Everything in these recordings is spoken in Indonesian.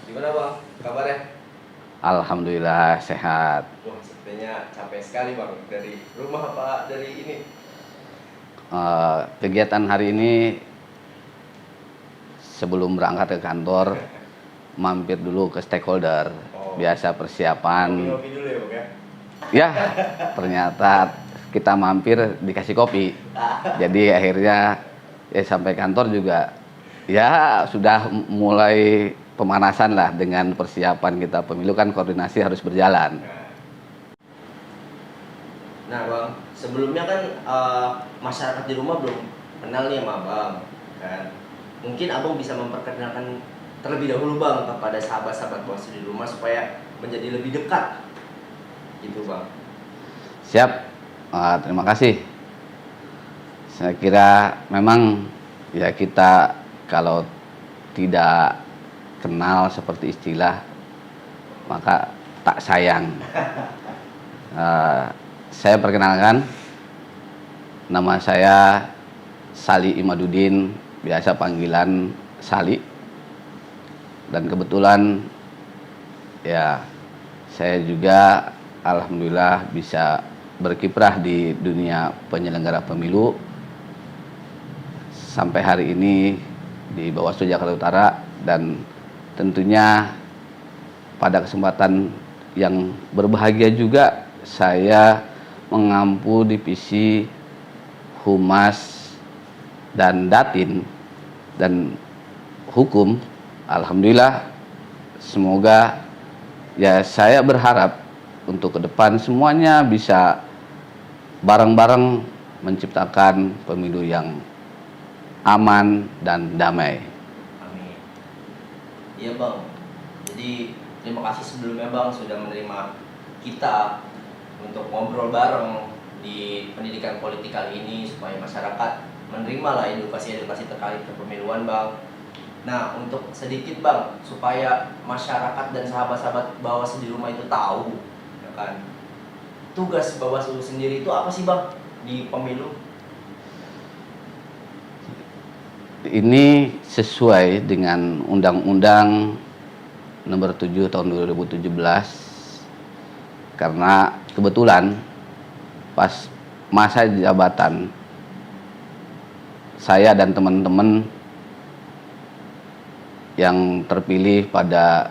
Gimana Bang, kabarnya? Alhamdulillah sehat. Wah, sepertinya capek sekali Bang. Dari rumah apa dari ini? Kegiatan hari ini sebelum berangkat ke kantor mampir dulu ke stakeholder. Oh. Biasa persiapan. Ngopi-ngopi dulu ya Bang ya? Ya, ternyata kita mampir dikasih kopi. Jadi akhirnya sampai kantor juga ya sudah mulai pemanasan lah dengan persiapan kita pemilu, kan koordinasi harus berjalan. Nah Bang, sebelumnya kan masyarakat di rumah belum kenal nih sama Abang kan. Mungkin Abang bisa memperkenalkan terlebih dahulu Bang kepada sahabat-sahabat Bawaslu di rumah supaya menjadi lebih dekat gitu Bang. Siap, terima kasih. Saya kira memang ya kita kalau tidak kenal seperti istilah maka tak sayang. Saya perkenalkan, nama saya Sali Imaduddin, biasa panggilan Sali. Dan kebetulan ya saya juga alhamdulillah bisa berkiprah di dunia penyelenggara pemilu sampai hari ini di Bawaslu Jakarta Utara, dan tentunya pada kesempatan yang berbahagia juga saya mengampu divisi Humas dan Datin dan Hukum. Alhamdulillah, semoga ya saya berharap untuk ke depan semuanya bisa bareng-bareng menciptakan pemilu yang aman dan damai. Amin. Iya Bang. Jadi terima kasih sebelumnya Bang sudah menerima kita untuk ngobrol bareng di pendidikan politik kali ini supaya masyarakat menerima lah edukasi-edukasi terkait kepemiluan Bang. Nah, untuk sedikit Bang, supaya masyarakat dan sahabat-sahabat Bawaslu di rumah itu tahu, ya kan, tugas Bawaslu sendiri itu apa sih Bang di pemilu? Ini sesuai dengan Undang-Undang Nomor 7 Tahun 2017, karena kebetulan pas masa jabatan saya dan teman-teman yang terpilih pada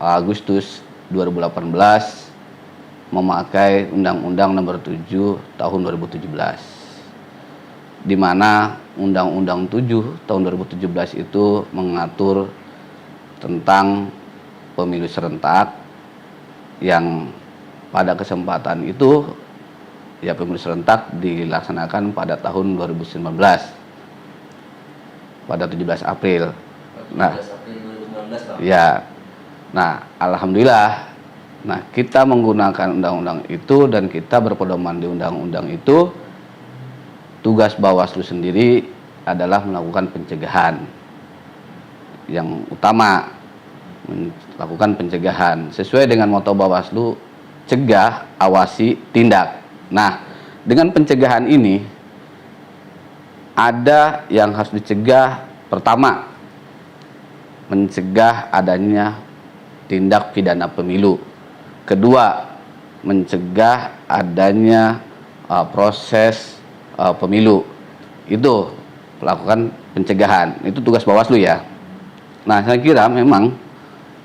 Agustus 2018 memakai Undang-Undang Nomor 7 Tahun 2017, di mana Undang-Undang 7 Tahun 2017 itu mengatur tentang pemilu serentak, yang pada kesempatan itu ya pemilu serentak dilaksanakan pada tahun 2019 pada 17 April. Nah, 17 April 2019 Bang. ya. Nah, alhamdulillah. Nah, kita menggunakan undang-undang itu dan kita berpedoman di undang-undang itu. Tugas Bawaslu sendiri adalah melakukan pencegahan. Yang utama melakukan pencegahan sesuai dengan moto Bawaslu, cegah, awasi, tindak. Nah, dengan pencegahan ini ada yang harus dicegah. Pertama, mencegah adanya tindak pidana pemilu. Kedua, mencegah adanya proses pemilu. Itu melakukan pencegahan. Itu tugas Bawaslu ya. Nah, saya kira memang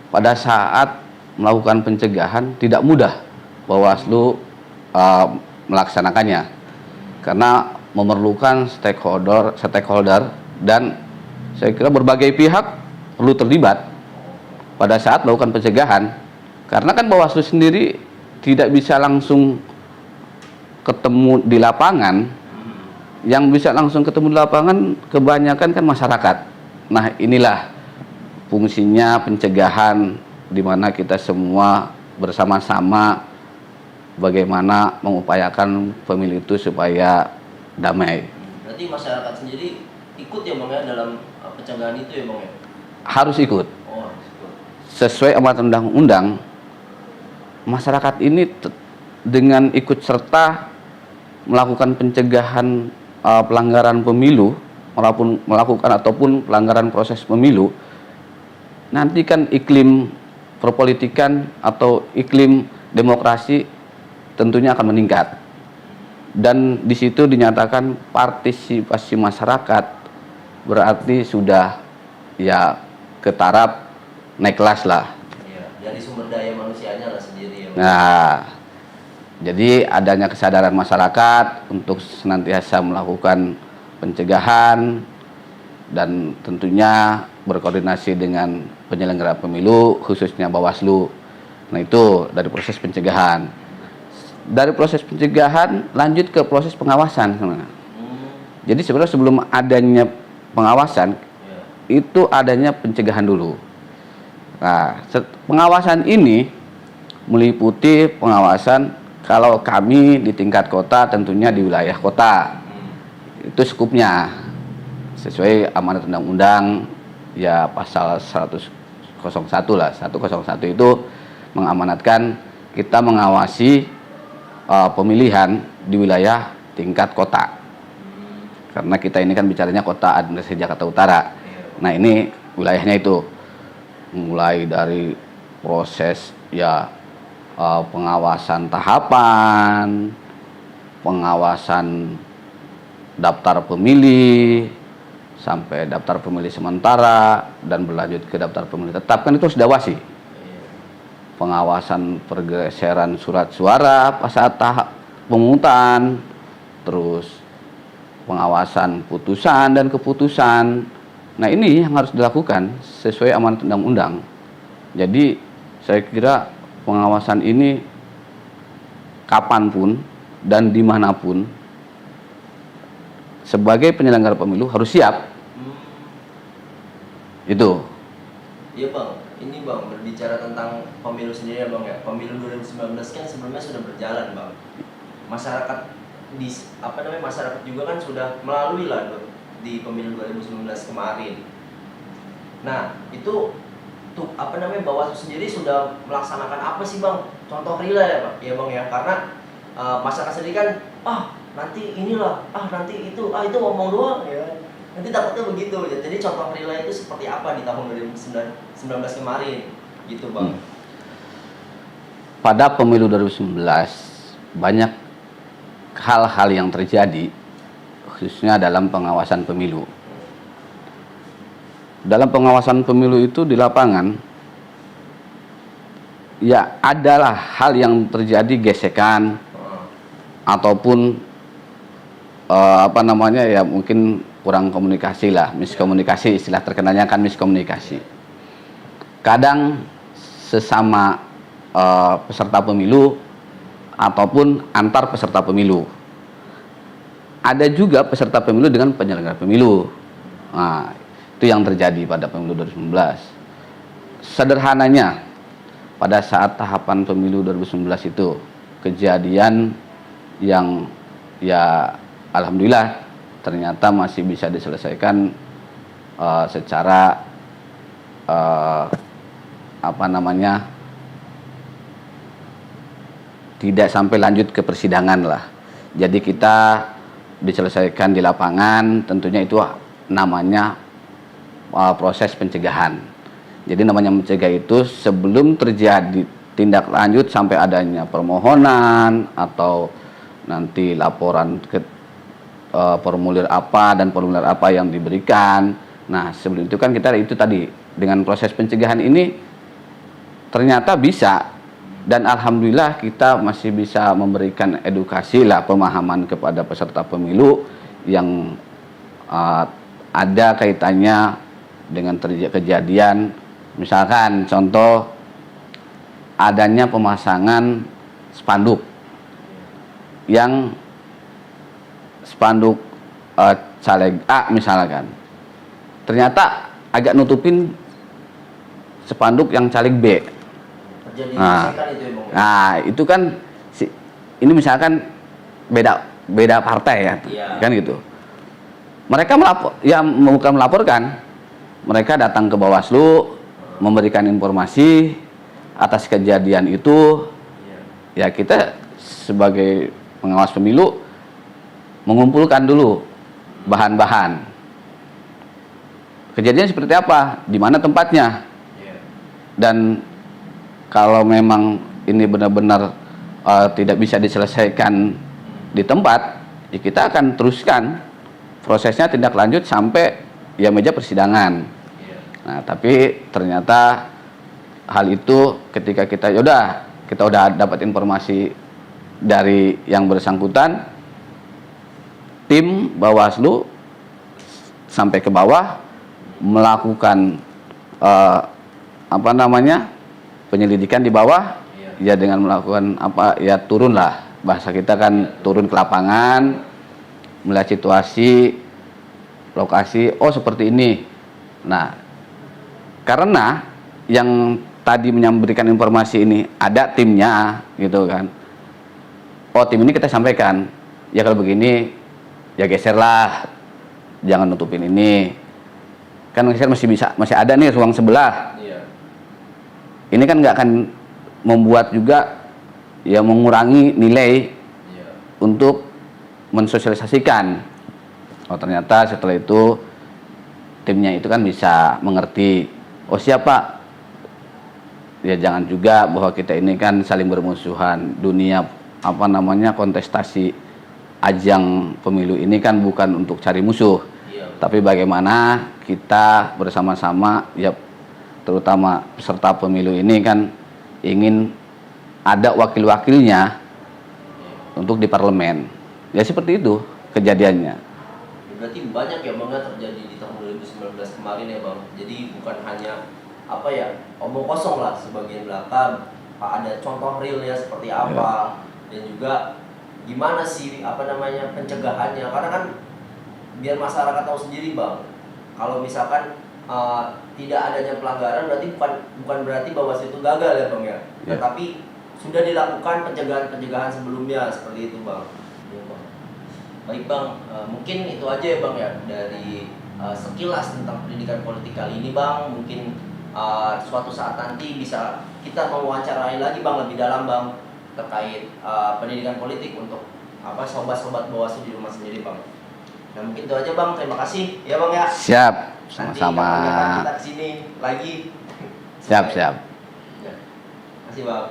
pada saat melakukan pencegahan tidak mudah Bawaslu melaksanakannya, karena memerlukan stakeholder dan saya kira berbagai pihak perlu terlibat pada saat melakukan pencegahan, karena kan Bawaslu sendiri tidak bisa langsung ketemu di lapangan. Yang bisa langsung ketemu di lapangan kebanyakan kan masyarakat. Nah, inilah fungsinya pencegahan, di mana kita semua bersama-sama bagaimana mengupayakan pemilu itu supaya damai. Berarti masyarakat sendiri ikut ya Bang ya dalam pencegahan itu ya Bang ya? Harus ikut. Oh, harus ikut. Sesuai amat undang-undang, masyarakat ini dengan ikut serta melakukan pencegahan pelanggaran pemilu melakukan ataupun pelanggaran proses pemilu, nanti kan iklim perpolitikan atau iklim demokrasi tentunya akan meningkat. Dan di situ dinyatakan partisipasi masyarakat berarti sudah ya ke taraf naik kelas lah. Iya, dari sumber daya manusianya lah sendiri ya. Nah, jadi adanya kesadaran masyarakat untuk senantiasa melakukan pencegahan dan tentunya berkoordinasi dengan penyelenggara pemilu khususnya Bawaslu. Nah, itu dari proses pencegahan. Dari proses pencegahan lanjut ke proses pengawasan sebenarnya. Jadi sebenarnya sebelum adanya pengawasan itu adanya pencegahan dulu. Nah, pengawasan ini meliputi pengawasan kalau kami di tingkat kota tentunya di wilayah kota. Itu skupnya sesuai amanat undang-undang ya pasal 101 lah. 101 itu mengamanatkan kita mengawasi pemilihan di wilayah tingkat kota. Karena kita ini kan bicaranya kota administrasi Jakarta Utara. Nah, ini wilayahnya itu mulai dari proses ya pengawasan tahapan, pengawasan daftar pemilih sampai daftar pemilih sementara dan berlanjut ke daftar pemilih tetap, kan itu harus diawasi. Pengawasan pergeseran surat suara pas saat tahap pemungutan, terus pengawasan putusan dan keputusan. Nah, ini yang harus dilakukan sesuai amanat undang-undang. Jadi saya kira pengawasan ini kapanpun dan dimanapun sebagai penyelenggara pemilu harus siap. Itu. Iya Bang, ini Bang berbicara tentang pemilu sendiri ya Bang ya. Pemilu 2019 kan sebelumnya sudah berjalan Bang. Masyarakat masyarakat juga kan sudah melalui lah di pemilu 2019 kemarin. Nah, itu Bawaslu sendiri sudah melaksanakan apa sih Bang? Contoh real ya Bang, ya Bang ya. Karena masyarakat sendiri kan, nanti inilah, nanti itu ngomong doang ya. Nanti takutnya begitu. Jadi contoh real itu seperti apa di tahun 2019 kemarin, gitu Bang? Pada pemilu 2019 banyak hal-hal yang terjadi, khususnya dalam pengawasan pemilu. Dalam pengawasan pemilu itu di lapangan ya adalah hal yang terjadi gesekan ataupun ya mungkin kurang komunikasi lah, miskomunikasi, istilah terkenalnya kan miskomunikasi. Kadang sesama peserta pemilu ataupun antar peserta pemilu. Ada juga peserta pemilu dengan penyelenggara pemilu. Nah, itu yang terjadi pada pemilu 2019. Sederhananya, pada saat tahapan pemilu 2019 itu kejadian yang ya alhamdulillah ternyata masih bisa diselesaikan secara tidak sampai lanjut ke persidangan lah. Jadi kita diselesaikan di lapangan, tentunya itu namanya proses pencegahan. Jadi namanya mencegah itu sebelum terjadi tindak lanjut sampai adanya permohonan atau nanti laporan ke formulir apa dan formulir apa yang diberikan. Nah, sebelum itu kan kita itu tadi dengan proses pencegahan ini ternyata bisa, dan alhamdulillah kita masih bisa memberikan edukasi lah, pemahaman kepada peserta pemilu yang ada kaitannya dengan kejadian, misalkan contoh adanya pemasangan spanduk yang spanduk caleg A misalkan, ternyata agak nutupin spanduk yang caleg B. Nah, itu kan ini misalkan beda partai ya, kan gitu. Mereka bukan melaporkan, mereka datang ke Bawaslu memberikan informasi atas kejadian itu. Ya, kita sebagai pengawas pemilu mengumpulkan dulu bahan-bahan kejadian seperti apa, di mana tempatnya, Iya. dan kalau memang ini benar-benar tidak bisa diselesaikan di tempat, ya kita akan teruskan prosesnya tindak lanjut sampai ya meja persidangan. Iya. Nah, tapi ternyata hal itu ketika kita udah dapat informasi dari yang bersangkutan, tim Bawaslu sampai ke bawah melakukan penyelidikan di bawah. Iya. Ya dengan melakukan turun lah, bahasa kita kan turun ke lapangan, melihat situasi lokasi, oh seperti ini. Nah, karena yang tadi memberikan informasi ini ada timnya gitu kan, oh tim ini kita sampaikan, ya kalau begini ya geserlah, jangan nutupin ini kan, geser masih ada nih ruang sebelah. Iya. Ini kan nggak akan membuat juga ya mengurangi nilai Iya. untuk mensosialisasikan. Oh ternyata setelah itu timnya itu kan bisa mengerti, oh siapa, ya jangan juga bahwa kita ini kan saling bermusuhan. Dunia kontestasi ajang pemilu ini kan bukan untuk cari musuh, Iya. tapi bagaimana kita bersama-sama, ya terutama peserta pemilu ini kan ingin ada wakil-wakilnya untuk di parlemen. Ya seperti itu kejadiannya. Berarti banyak ya Bang ya terjadi di tahun 2019 kemarin ya Bang. Jadi bukan hanya omong kosong lah sebagian belakang, ada contoh realnya seperti apa, dan juga gimana sih pencegahannya, karena kan biar masyarakat tahu sendiri Bang. Kalau misalkan tidak adanya pelanggaran berarti bukan berarti Bawaslu itu gagal ya Bang ya. Ya. Tetapi sudah dilakukan pencegahan sebelumnya seperti itu Bang. Ya, Bang. Baik Bang, mungkin itu aja ya Bang ya dari sekilas tentang pendidikan politik kali ini Bang. Mungkin suatu saat nanti bisa kita mewawancarai lagi Bang lebih dalam Bang terkait pendidikan politik untuk sobat-sobat Bawaslu di rumah sendiri Bang. Nah mungkin itu aja Bang, terima kasih ya Bang ya. Siap, Nanti sama-sama. kapan-kapan kita kesini lagi. Siap. Ya. Terima kasih Bang.